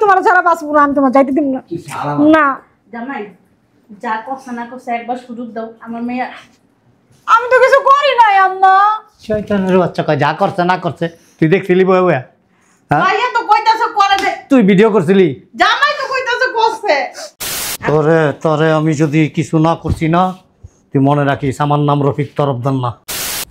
তোমার ছাড়া বাঁচবো না, আমি তোমার যাইতে দিব না। না জামাই যা করছে না করছে একবার সুযোগ দাও আমার মেয়ে। আমি তো কিছু করি নাই আম্মা। শয়তানের বাচ্চা কয় যা করছে না করছে তুই দেখছিলি বয়ে বয়ে? হ্যাঁ ভাইয়া তো কইতাছে করে দে। তুই ভিডিও করছিলি? জামাই তো কইতাছে করছে। তোরে তোরে আমি যদি কিছু না করছি না, তুই মনে রাখিস আমার নাম রফিক তরফদার না।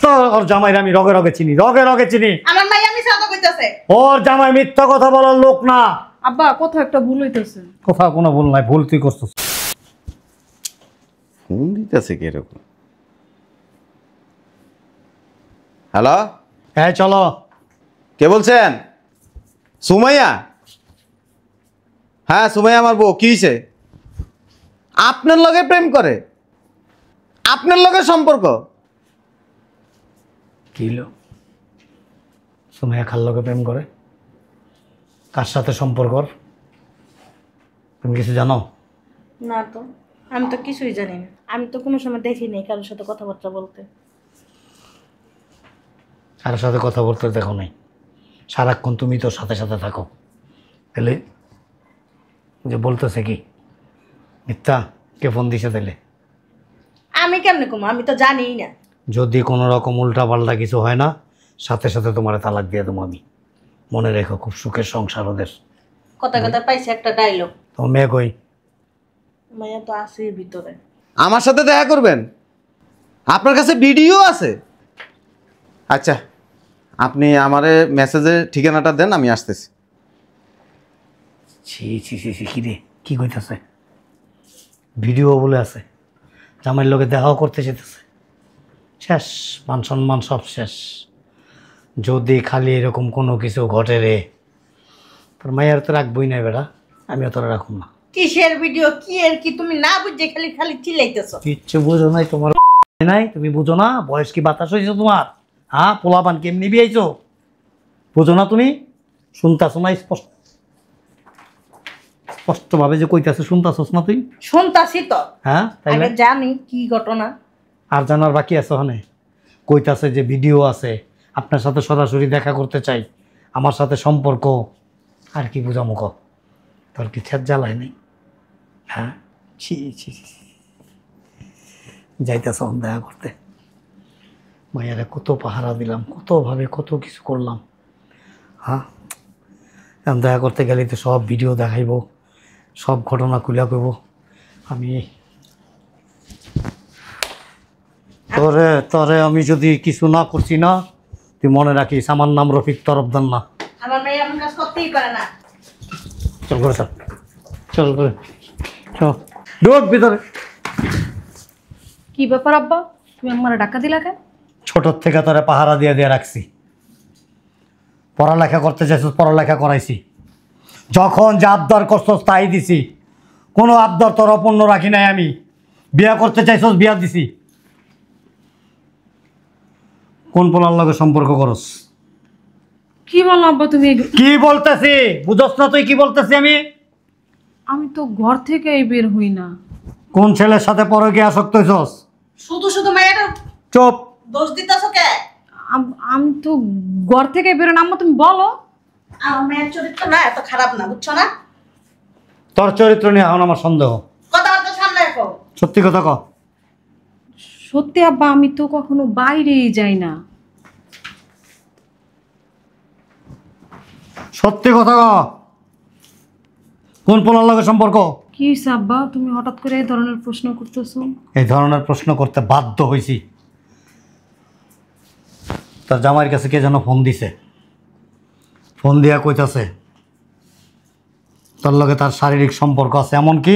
তোর জামাইরে আমি রগে রগে চিনি, রগে রগে চিনি। আমার মাইয়া মিছা কথা কইতাছে। ওর জামাই মিথ্যা কথা বলার লোক না। আব্বা কোথাও একটা ভুল হইতেছে। কোথাও কোনো ভুল নাই, ভুল তুই করছিস। ফোন দিতেছে কি এরকম? হ্যালো, হ্যাঁ চলো। কে বলছেন? সুমাইয়া? হ্যাঁ সুমাইয়া আমার বউ। কি হয়েছে? আপনার লগে প্রেম করে? আপনার লগে সম্পর্ক? কি হলো? সুমাইয়া খাল লগে প্রেম করে? কার সাথে সম্পর্ক? তুমি কিছু জানো? না তো, আমি তো কিছুই জানি না। আমি তো কোনো সময় দেখি নাই কারোর সাথে কথাবার্তা বলতে। কারোর সাথে কথা বলতে দেখো নাই? সারাক্ষণ তুমি তোর সাথে সাথে থাকো, তাহলে যে বলতেছে কি মিথ্যা? কে ফোন দিছে তাহলে? আমি কেমনে কম? আমি তো জানিই না। যদি কোনো রকম উল্টা পাল্টা কিছু হয় না, সাথে সাথে তোমার তালাক দিয়ে দেবো আমি। মনে রেখো, খুব সুখের সংসার ওদের। কথা কথা পাইছে একটা ডায়লগ। তোমার মেয়ে কই? মাইয়া তো আছে ভিতরে। আমার সাথে দেখা করবেন? আপনার কাছে ভিডিও আছে? আচ্ছা, আপনি আমারে মেসেজে ঠিকানাটা দেন, আমি আসতেছি। ছি ছি ছি ছি, কি রে, কি কইতেছে? ভিডিও বলে আছে, জামাইয়ের লোকে দেখাও করতে যেতেছে। শেষ, মান সম্মান সব শেষ। যদি খালি এরকম কোনো কিছু ঘটে রে, তোর মায়ের তো রাখবই না বেড়া, আমিও তোরা রাখুন না। কিসের ভিডিও? কি এর কি? তুমি না বুঝে খালি খালি চিল্লাইতেছো। কিচ্ছু বুঝো নাই তোমার নাই, তুমি বুঝো না? বয়স কি বাতাস হয়েছে তোমার? হ্যাঁ, পোলাপান কেমনি বিয়েছো বুঝো না তুমি? শুনতাছো না? স্পষ্ট স্পষ্টভাবে যে কইতাছে শুনতাছস না তুই? শুনতাছি তো। হ্যাঁ তাই আগে জানি কি ঘটনা। আর জানার বাকি আছে? ওখানে কইতাছে যে ভিডিও আছে, আপনার সাথে সরাসরি দেখা করতে চাই, আমার সাথে সম্পর্ক। আর কি বুঝামো ক? তোর কি ছেদ জ্বালায় নাই? হ্যাঁ, ছি ছি ছি। যাইতেছ দেখা করতে, মায়েরা কত পাহারা দিলাম, কতভাবে কত কিছু করলাম। হ্যাঁ, এখন দেখা করতে গেলে তো সব ভিডিও দেখাইব, সব ঘটনা খুলে করব আমি। তোরে তোরে আমি যদি কিছু না করছি না, তুই মনে রাখিস আমার নাম রফিক তরফদার না। আমার মেয়ে এমন কাজ করতেই পারে না। চল করে চল, চল করে চল, ঢোক ভিতরে। কি ব্যাপার আব্বা, তুমি আমার ডাকা দিলা কেন? ছোটোর থেকে তোরে পাহারা দিয়ে দিয়ে রাখছি, পড়ালেখা করতে চাইছিস, পড়ালেখা করাইছি, যখন যা আবদার করছস তাই দিছি, কোনো আবদার তোর অপূর্ণ রাখি নাই আমি। বিয়া করতে চাইছস, বিয়া দিছি। কোন পোলার লগে সম্পর্ক করস? কি বলো আব্বা তুমি? কি বলতেছি বুঝস না তুই? কি বলতেছি আমি? আমি তো ঘর থেকেই বের হই না। কোন ছেলের সাথে পরকে আসক্ত হইছস? শুধু শুধু মায়ের চুপ। দোষ দিতেছো কে? আমি তো ঘর থেকে বের না। আম্মা তুমি বলো। আমার মেয়ের চরিত্র না এত খারাপ না, বুঝছো না? তোর চরিত্র নিয়ে এখন আমার সন্দেহ। কথাবার্তা সামনে রাখো। সত্যি কথা ক। সত্যি আব্বা, আমি তো কখনো বাইরেই যাই না। সত্যি কথা ক, কোন পোলার লগে সম্পর্ক? কি হইছে আব্বা, তুমি হঠাৎ করে এই ধরনের প্রশ্ন করতেছো? এই ধরনের প্রশ্ন করতে বাধ্য হয়েছি। তার জামাইয়ের কাছে কে যেন ফোন দিছে, ফোন দিয়া কইতাছে তোর লগে তার শারীরিক সম্পর্ক আছে, এমনকি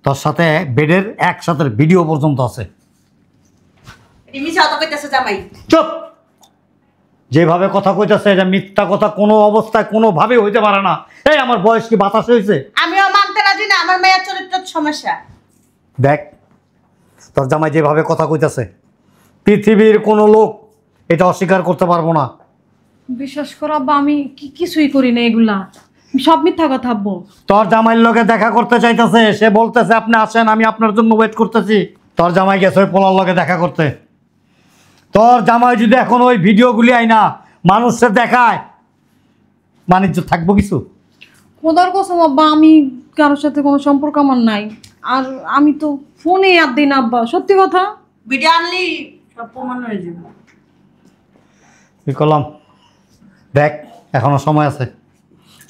তোর সাথে বেডের একসাথে ভিডিও পর্যন্ত আছে। এটি মিছা কথা কইতেছে জামাই। চুপ। যেভাবে কথা কইতাছে এটা মিথ্যা কথা কোনো অবস্থায় কোনোভাবে হইতে পারে না। এই আমার বয়স কি বাতাস হয়েছে? আমিও মানতে রাজি না আমার মেয়ের চরিত্রের সমস্যা। দেখ, তোর জামাই যেভাবে কথা কইতাছে, পৃথিবীর কোনো লোক এটা অস্বীকার করতে পারবো না। বিশ্বাস করো আব্বা, আমি কিছুই করি না এগুলা, সব মিথ্যা কথা আব্বু। তোর জামাইয়ের লোকে দেখা করতে চাইতেছে, সে বলতেছে আপনি আসেন, আমি আপনার জন্য ওয়েট করতেছি। তোর জামাই গেছে ওই পোলার লোকে দেখা করতে। তোর জামাই যদি এখন ওই ভিডিওগুলি আইনা মানুষের দেখায়, বাণিজ্য থাকবো কিছু? খোদার কসম আব্বা, আমি কারোর সাথে কোনো সম্পর্ক আমার নাই। আর আমি তো ফোনে আর দিই না আব্বা, সত্যি কথা। ভিডিও আনলি সব প্রমাণ হয়ে যাবে। কি করলাম দেখ, এখনো সময় আছে।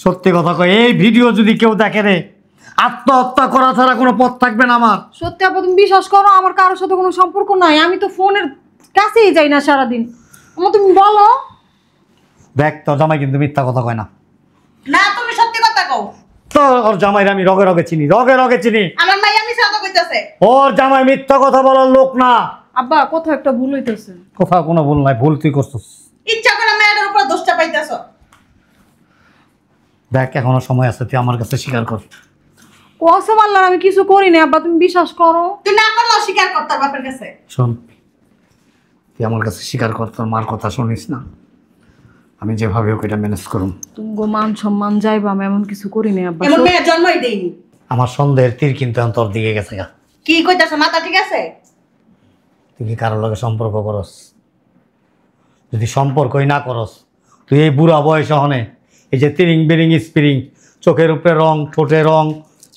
সত্যি কথা কয়, এই ভিডিও যদি কেউ দেখে রে, আত্মহত্যা করা ছাড়া কোনো পথ থাকবে না আমার। সত্যি আব্বা, তুমি বিশ্বাস করো, আমার কারোর সাথে কোনো সম্পর্ক নাই। আমি তো ফোনের কাছেই যাই না সারাদিন। আমার তুমি বলো। দেখ, তোর জামাই কিন্তু মিথ্যা কথা কয় না। না তুমি সত্যি কথা কও। তো ওর জামাইরা আমি রগে রগে চিনি, রগে রগে চিনি। আমার মাইয়া মিছা কথা কইতাছে। ওর জামাই মিথ্যা কথা বলার লোক না। আব্বা কোথাও একটা ভুল হইতেছে। কোথাও কোনো ভুল নাই, ভুল তুই করছিস। ইচ্ছা করে মেয়েটার উপর দোষটা পাইতাছো। দেখ, এখনো সময় আছে, তুই আমার কাছে স্বীকার কর। কসম আল্লাহর আমি কিছু করি না আব্বা, তুমি বিশ্বাস করো। তুই না করলেও স্বীকার কর তোর বাপের কাছে। শোন, তুই আমার কাছে স্বীকার কর, তোর মার কথা শুনিস না। আমি যেভাবে হোক এটা ম্যানেজ করুম। তুমি গো মান সম্মান যাইবা, আমি এমন কিছু করি না আব্বা। এমন মেয়ের জন্মই দেইনি। আমার সন্দেহের তীর কিন্তু এখন তোর দিকে গেছে গা। কি কইতাছো, মাথা ঠিক আছে? তুই কি কারোর লগে সম্পর্ক করস? যদি সম্পর্কই না করস, তুই এই বুড়া বয়স হনে এই যে তিরিং বিরিং স্প্রিং, চোখের উপরে রং, ঠোঁটে রং,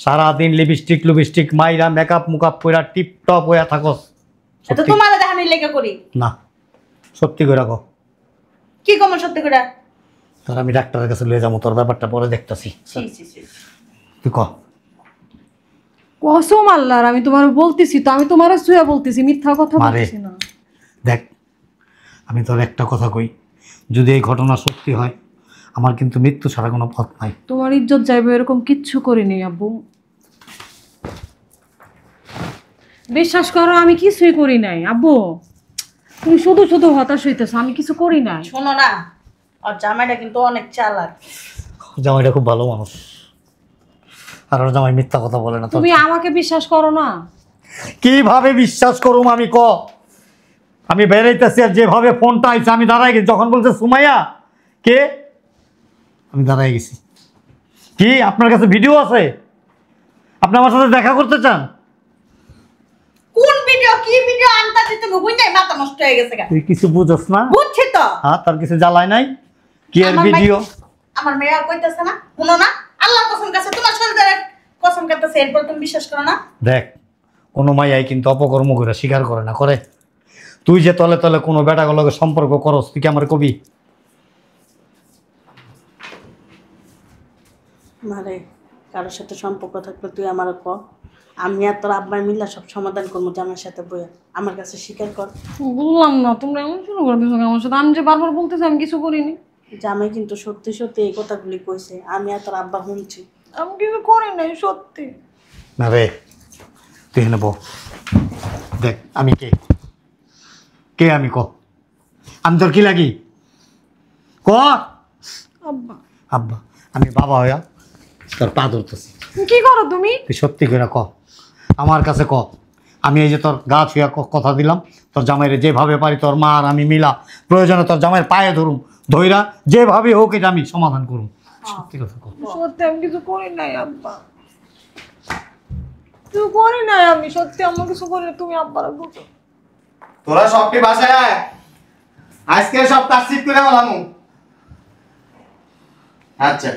সারাদিন লিপস্টিক লুপস্টিক মাইরা মেকআপ মুকআপ কইরা টিপটপ হইয়া থাকস। তো সত্যি তোমার দেখানি লেগে করি না, সত্যি করে রাখো। কি কম সত্যি করে? তোর আমি ডাক্তারের কাছে লয়ে যাবো, তোর ব্যাপারটা পরে দেখতাছি। ছি ছি ছি। তুই ক। কসম আল্লাহর আমি তোমার বলতেছি তো, আমি তোমার শুয়ে বলতেছি, মিথ্যা কথা মারে। বলতেছি না। দেখ, আমি তোর একটা কথা কই, যদি এই ঘটনা সত্যি হয়, আমার কিন্তু মৃত্যু ছাড়া কোনো পথ নাই। তোমার ইজ্জত যাইবে এরকম কিচ্ছু করিনি আব্বু, বিশ্বাস করো আমি কিছুই করি নাই আব্বু। তুমি শুধু শুধু হতাশ হইতেছো, আমি কিছু করি নাই। শোনো না, আর জামাইটা কিন্তু অনেক চালাক। জামাইটা খুব ভালো মানুষ, আর ওর জামাই মিথ্যা কথা বলে না। তুমি আমাকে বিশ্বাস করো না? কিভাবে বিশ্বাস করুম আমি ক? আমি বেরাইতেছি আর যেভাবে ফোনটা আইছে আমি দাঁড়াই গেছি, যখন বলছে সুমাইয়া কে, আমি দাঁড়াই গেছি। কি আপনার কাছে ভিডিও আছে? আপনি আমার সাথে দেখা করতে চান? কোন ভিডিও কি ভিডিও আনতাছি তুমি বুঝাই মাথা নষ্ট হয়ে গেছে গা। তুই কিছু বুঝস না? বুঝছি তো। হ্যাঁ, তার কিছু জ্বালায় নাই কি আর আমার ভিডিও? আমার মেয়ে কইতাছে না, শুনো না, আল্লাহর কসম কাছে তোমার শরীরে কসম কাটতেছে, এরপর তুমি বিশ্বাস করো না? দেখ, কোনো মাইয়াই কিন্তু অপকর্ম করে স্বীকার করে না, করে। তুই যে তলে তলে কোনো বেটাগুলোকে সম্পর্ক করস, তুই কি আমার কবি? মারে কারোর সাথে সম্পর্ক থাকলে তুই আমার ক, আমি আর তোর আব্বাই মিল্লা সব সমাধান করবো জামার সাথে বইয়া। আমার কাছে স্বীকার কর। বললাম না, তোমরা এমন শুরু করে দিছো আমার সাথে। আমি যে বারবার বলতেছি আমি কিছু করিনি। জামাই কিন্তু সত্যি সত্যি এই কথাগুলি কইছে, আমি আর তোর আব্বা শুনছি। আমি কিছু করি নাই সত্যি। না রে, তুই এখানে বল। দেখ আমি কে, কে আমি ক, আমি তোর কি লাগি ক? আব্বা আব্বা, আমি বাবা হইয়া তোর পা ধরতেছি। কি করো তুমি? তুই সত্যি করে ক, আমার কাছে ক। আমি এই যে তোর গা ছুঁয়া কথা দিলাম, তোর জামাইরে যেভাবে পারি তোর মা আর আমি মিলা প্রয়োজনে তোর জামাইয়ের পায়ে ধরুম, ধইরা যেভাবে হোক এটা আমি সমাধান করুম। সত্যি কথা ক। সত্যি আমি কিছু করি নাই আব্বা, কিছু করি নাই আমি, সত্যি আমার কিছু করি নাই। তুমি আব্বারা বুঝো। তোরা সবটি বাসায় আয়, আজকে সব কাজ ঠিক করে বলামু। আচ্ছা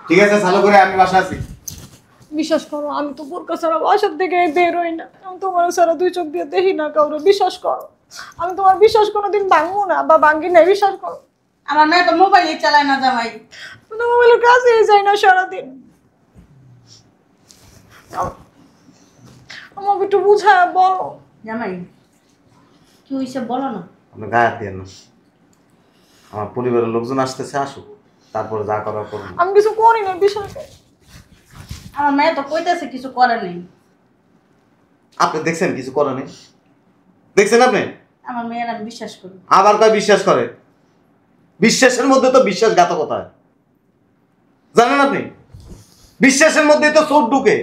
ঠিক আছে, চালু করে আমি বাসা আছি। বিশ্বাস করো আমি তো বোরকা ছাড়া বাসার থেকে বের হই না, আমি তোমার ছাড়া দুই চোখ দিয়ে দেখি না কাউরে। বিশ্বাস করো, আমি তোমার বিশ্বাস কোনোদিন ভাঙবো না বা ভাঙি না, বিশ্বাস করো। আমার মেয়ে তো মোবাইলই চালায় না জামাই। তুমি মোবাইলের কাছেই যাই না সারাদিন। আমাকে একটু বুঝায় বলো। জামাই কি হয়েছে বলো না। আপনি গায়ে হাত দিয়েন না, আমার পরিবারের লোকজন আসতেছে, আসুক, তারপরে যা করার করুন। আমি কিছু করি না, বিশ্বাস করো। আমার মেয়ে তো কইতেছে কিছু করে নেই। আপনি দেখছেন কিছু করে নেই? দেখছেন আপনি? আমার মেয়ের আমি বিশ্বাস করি। আবার কয় বিশ্বাস করে? বিশ্বাসের মধ্যে তো বিশ্বাসঘাতকতা, জানেন আপনি? বিশ্বাসের মধ্যে তো চোর ঢুকে।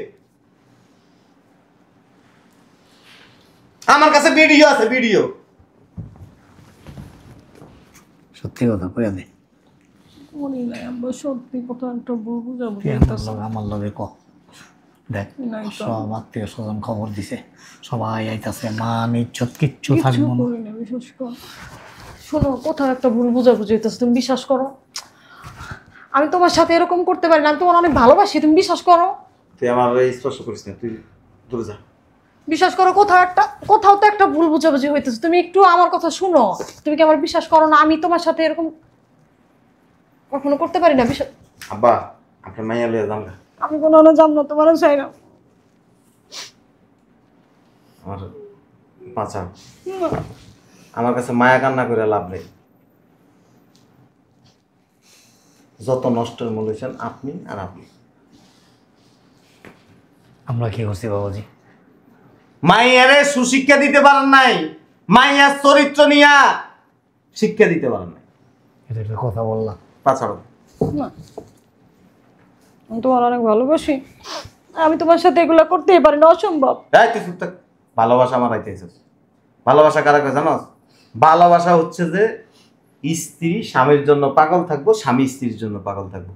আমার কাছে ভিডিও আছে, ভিডিও। সত্যি কথা কইয়া দে, করি নাই আব্বা, সত্যি কথা একটা ভুল বুঝাবো। তুই আমার লগে ক। দেখ, সব আত্মীয় স্বজন খবর দিছে, সবাই আইতাছে, মান ইজ্জত কিচ্ছু কিছু থাকবো না। করি না, বিশ্বাস করো। শোনো, কোথাও একটা ভুল বুঝাবুঝি হইতেছে, তুমি বিশ্বাস করো। আমি তোমার সাথে এরকম করতে পারি না, আমি তোমার অনেক ভালোবাসি, তুমি বিশ্বাস করো। তুই আমার স্পর্শ করিস না, তুই দূরে যা। বিশ্বাস করো, কোথাও তো একটা ভুল বুঝাবুঝি হইতেছে, তুমি একটু আমার কথা শুনো। তুমি কি আমার বিশ্বাস করো না? আমি তোমার সাথে এরকম কখনো করতে পারি না বিশ্বাস। আব্বা আপনার মাইয়া লইয়া যান গা। আমি কোনো জান না, তোমারও চাই না। আমার বাঁচাও, আমার কাছে মায়া কান্না করে লাভ নেই। যত নষ্টের মূল হয়েছেন আপনি আর আপনি। আমরা কি করছি বাবাজি? মাইয়ারে সুশিক্ষা দিতে পারেন নাই, মাইয়ার চরিত্র নিয়া শিক্ষা দিতে পারেন নাই। এটা একটা কথা বললাম। তাছাড়া না, আমি তোমার অনেক ভালোবাসি, আমি তোমার সাথে এগুলো করতেই পারি না, অসম্ভব। এই তুই চুপ থাক। ভালোবাসা আমার আইতেছিস। ভালোবাসা কারা কয় জানোস? ভালোবাসা হচ্ছে যে স্ত্রী স্বামীর জন্য পাগল থাকবো, স্বামী স্ত্রীর জন্য পাগল থাকবো।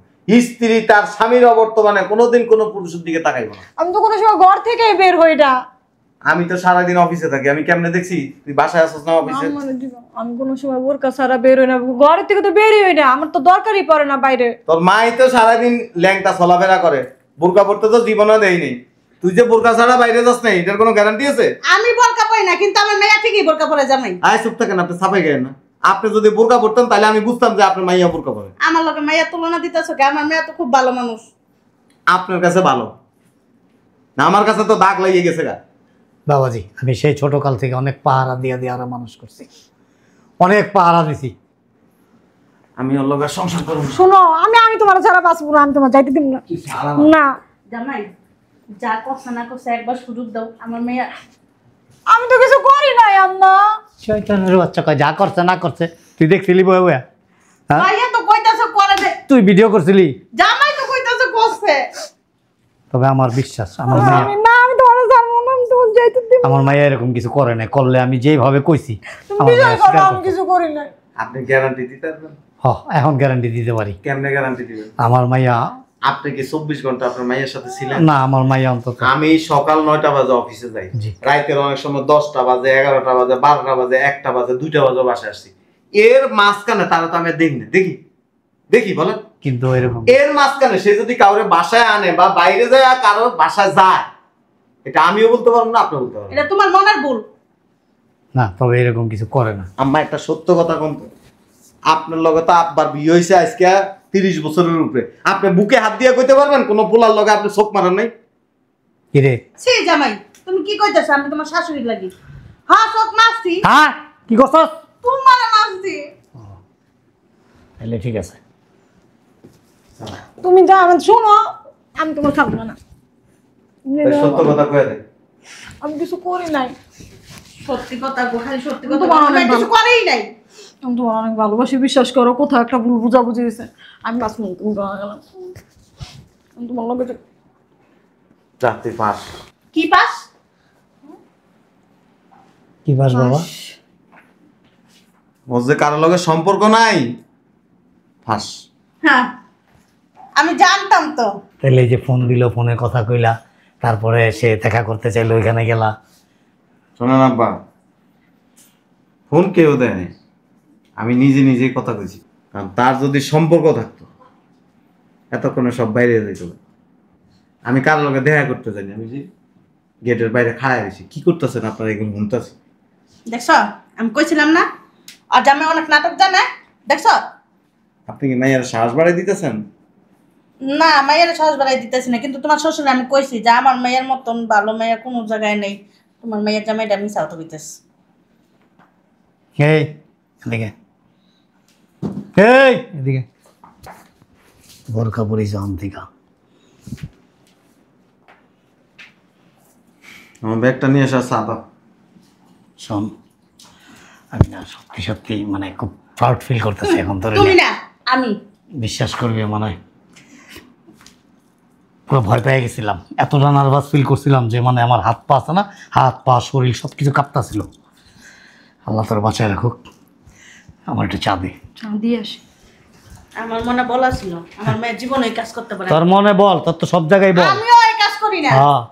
স্ত্রী তার স্বামীর অবর্তমানে কোনোদিন কোনো পুরুষের দিকে তাকাইব না। আমি তো কোনো সময় ঘর থেকে বের হই না। আমি তো সারাদিন অফিসে থাকি, আমি কেমনে দেখছি তুই বাসায় আসছ না অফিসে? আমি কোনো সময় বোরকা ছাড়া বের হই না, ঘরের থেকে তো বেরই হই না, আমার তো দরকারই পড়ে না বাইরে। তোর মাই তো সারাদিন ল্যাংটা চলাফেরা করে, বোরকা পড়তে তো জীবনে দেয় নেই। তুই যে বোরকা ছাড়া বাইরে যাস না, এটার কোনো গ্যারান্টি আছে? আমি বোরকা পরি না, কিন্তু আমার মেয়ে ঠিকই বোরকা পরে জামাই। আয় চুপ থাকেন, আপনি ছাপাই গেলেন না। আপনি যদি বোরকা পড়তেন তাহলে আমি বুঝতাম যে আপনার মাইয়া বোরকা পরে। আমার লোকে মেয়ের তুলনা দিতেছো কে? আমার মেয়ে তো খুব ভালো মানুষ। আপনার কাছে ভালো না, আমার কাছে তো দাগ লাগিয়ে গেছে গা। বাবাজি আমি সেই ছোটকাল থেকে অনেক পাহারা দিয়ে দিয়ে আরো মানুষ করছি, অনেক পাহারা দিছি। আমি ওর লগে সংসার করব। শোনো, আমি তোমার ছাড়া বাঁচবো না, আমি তোমার যাইতে দিব না। না, জামাই যা করছে না করছে একবার সুযোগ দাও। আমার মেয়ে আমি তো কিছু করি নাই আম্মা। শয়তানের বাচ্চা কয় যা করছে না করছে, তুই দেখছিলি বয়ে বয়ে? হ্যাঁ, ভাইয়া তো কইতাছো করে দে, তুই ভিডিও করছিলি? জামাই তো কইতাছো করছে। তবে আমার বিশ্বাস আমার মাইয়া, আমি তোমার জানবো না, আমি তোমার যাইতে দিব না। আমার মাইয়া এরকম কিছু করে না, করলে আমি যেভাবে কইছি তুমি আমার বিশ্বাস মাইয়া করো, স্বীকার আমি করতো। কিছু করি নাই। আপনি গ্যারান্টি দিতে পারবেন? এখন গ্যারান্টি দিতে পারি। কেমনে গ্যারান্টি দিবেন? আমার মাইয়া, আপনি কি 24 ঘন্টা আপনার মাইয়ের সাথে ছিলেন? না আমার মাইয়া অন্তত আমি সকাল 9টা বাজে অফিসে যাই, জি। রাতের অনেক সময় 10টা বাজে, 11টা বাজে, 12টা বাজে, 1টা বাজে, 2টা বাজে বাসায় আসছি। এর মাঝখানে তারা তো আমি দেখি না, দেখি বলেন? কিন্তু এরকম এর মাঝখানে সে যদি কাউরে বাসায় আনে বা বাইরে যায় আর কারোর বাসায় যায়, এটা আমিও বলতে পারবো না, আপনিও বলতে পারবেন না। এটা তোমার মনের ভুল। না, তবে এরকম কিছু করে না। আম্মা একটা সত্য কথা কোন তো, আপনার লগে তো আব্বার বিয়ে হয়েছে আজকে 30 বছরের উপরে। আপনি বুকে হাত দিয়ে কইতে পারবেন কোন পোলার লগে আপনি চোখ মারেন নাই? কিরে? সে জামাই তুমি কি কইতাছো? আমি তোমার শাশুড়ি লাগি? হ্যাঁ সব মারছি, হ্যাঁ কি করছস? তোমার মারছি। তাহলে ঠিক আছে। তুমি যা, আমি শোনো, আমি তোমার থাকবো না। সত্য কথা কয়ে দে। আমি কিছু করি নাই, সত্যি কথা গো, খালি সত্যি তোমার কথা বলো, অনেক আমি কিছু ভালো। করেই নাই। আমি তোমার অনেক ভালোবাসি, বিশ্বাস করো। কোথাও একটা ভুল বুঝাবুঝি হয়েছে, আমি বাঁচবো না, তুমি গাওয়া গেলাম। আমি তোমার লগে রাতে পাস কি পাস? কি বাস বাবা? বুঝতে কারোর লগে সম্পর্ক নাই, ফাঁস। হ্যাঁ আমি জানতাম তো। তাহলে এই যে ফোন দিল, ফোনে কথা কইলা, তারপরে সে দেখা করতে চাইলো, ওইখানে গেলা। শোনেন আব্বা, ফোন কেউ দেয় নাই, আমি নিজে নিজেই কথা কইছি। কারণ তার যদি সম্পর্ক থাকতো এতক্ষণে সব বাইরে যেত। আমি কার লগে দেখা করতে জানি, আমি যে গেটের বাইরে খাড়াই রয়েছি। কি করতেছেন আপনারা এগুলো শুনতেছি? দেখছো আমি কইছিলাম না, আর জামাই অনেক নাটক জানে। দেখছো? আপনি কি মাইয়ার সাহস বাড়াই দিতেছেন? না মায়ের সাহস বাড়াই দিতেছি না, কিন্তু তোমার শ্বশুর আমি কইছি যে আমার মেয়ের মতন ভালো মেয়ের কোনো জায়গায় নেই। তোমার মেয়ের জামাইটা মিস আউট হইতেছে। এই এদিকে, এই এদিকে, বোরকা পরিস অন্তিকা। আমার ব্যাগটা নিয়ে আসা সাদা। শোন, আমি না সত্যি সত্যি মানে খুব প্রাউড ফিল করতেছি এখন তোর। তুমি না আমি। বিশ্বাস করবি মানে পুরো ভয় পেয়ে গেছিলাম, এতটা নার্ভাস ফিল করছিলাম যে মানে আমার হাত পা আছে না, হাত পা শরীর সব কিছু কাঁপতাছিল। আল্লাহ তোর বাঁচায় রাখুক। আমার একটু চা দে। দিয়ে আসি। আমার মনে বলা ছিল আমার মেয়ের জীবনে এই কাজ করতে পারে। তোর মনে বল, তোর তো সব জায়গায় বল। আমিও এই কাজ করি না। হ্যাঁ